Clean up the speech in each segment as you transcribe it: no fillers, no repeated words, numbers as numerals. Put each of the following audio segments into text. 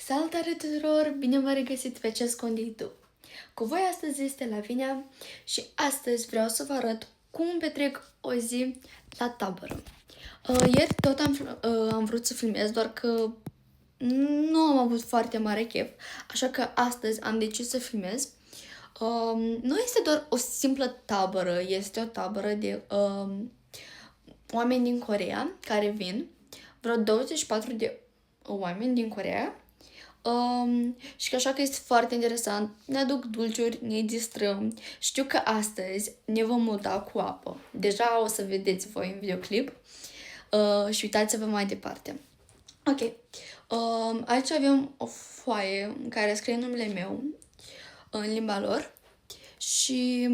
Salutare tuturor! Bine v-am regăsit pe acest cont de YouTube. Cu voi astăzi este Lavinia și astăzi vreau să vă arăt cum petrec o zi la tabără. Ieri tot am vrut să filmez, doar că nu am avut foarte mare chef, așa că astăzi am decis să filmez. Nu este doar o simplă tabără, este o tabără de oameni din Coreea care vin, vreo 24 de oameni din Coreea. Și că așa că este foarte interesant, ne aduc dulciuri, ne distrăm. Știu că astăzi ne vom muta cu apă. Deja o să vedeți voi în videoclip și uitați-vă mai departe. Ok, aici avem o foaie în care scrie numele meu în limba lor și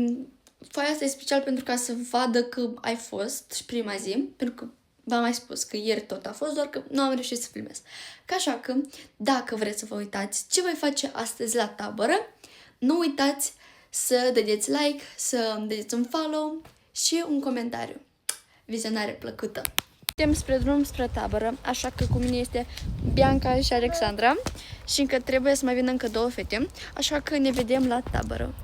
foaia asta e special pentru ca să vadă că ai fost și prima zi, pentru că v-am mai spus că ieri tot a fost, doar că nu am reușit să filmez. Ca așa că, dacă vreți să vă uitați ce voi face astăzi la tabără, nu uitați să dădeți like, să dădeți un follow și un comentariu. Vizionare plăcută! Suntem spre drum spre tabără, așa că cu mine este Bianca și Alexandra și încă trebuie să mai vină încă două fete, așa că ne vedem la tabără.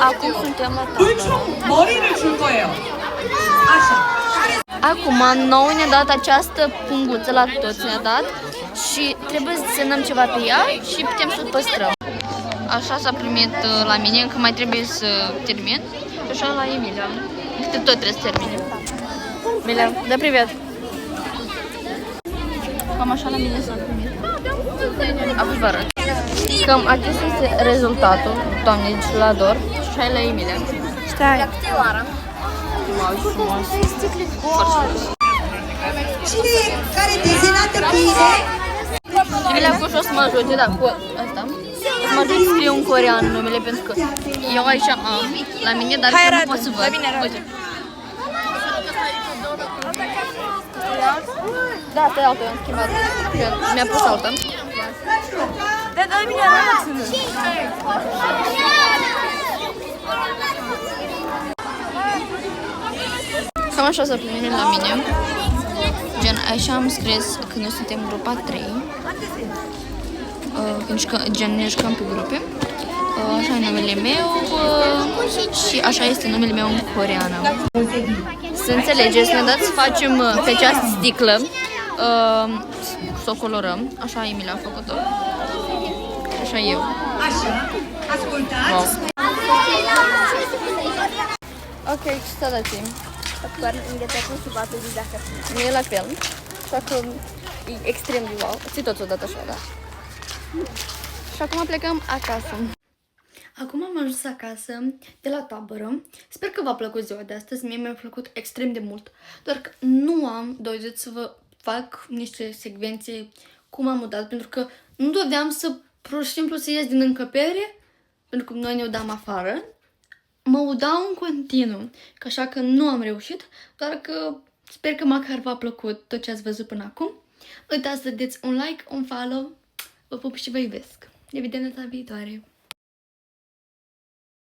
Acum suntem la tabără. Acum nouă ne-a dat această punguță, la toți ne-a dat și trebuie să semnăm ceva pe ea și putem să o păstrăm. Așa s-a primit la mine, încă mai trebuie să termin. Și așa la Emilia. Tot trebuie să termine. Emilia, dă privet. Cam așa la mine s-a primit. Apoi vă arăt. Cam acesta este rezultatul, doamne, deci la ador. Și hai la Emilia. Stai. Wow, frumos. Cine care desenată bine? Emilia a fost o să mă ajute, da, cu asta. O să mă ajut să scriu în corean numele, pentru că eu aici am la mine, dar nu pot să văd. Uite. Da, pe altă, am schimbat. Mi-a pus altă. Da, bine, arată-mă. Cam așa s-a primit la mine. Gen, așa am scris că noi suntem grupa 3. Gen, ne jucăm pe grupe. Așa e numele meu și așa este numele meu în coreană. Să înțelegeți, ne dați să facem pe această sticlă, să o colorăm. Așa Emilia a făcut-o. Așa eu. Așa, ascultați. Wow. Ok, ce să dați? Nu e la fel, așa că e extrem de wow. Ți toți o dată așa, da. Și acum plecăm acasă. Acum am ajuns acasă de la tabără. Sper că v-a plăcut ziua de astăzi. Mie mi-a plăcut extrem de mult. Doar că nu am dorit să vă fac niște secvențe cum am mutat, pentru că nu doveam să, pur și simplu, să ies din încăpere, pentru că noi ne udam afară. Mă udau în continuu, că așa că nu am reușit, doar că sper că măcar v-a plăcut tot ce ați văzut până acum. Nu uitați să dați un like, un follow, vă pup și vă iubesc. Ne vedem data viitoare!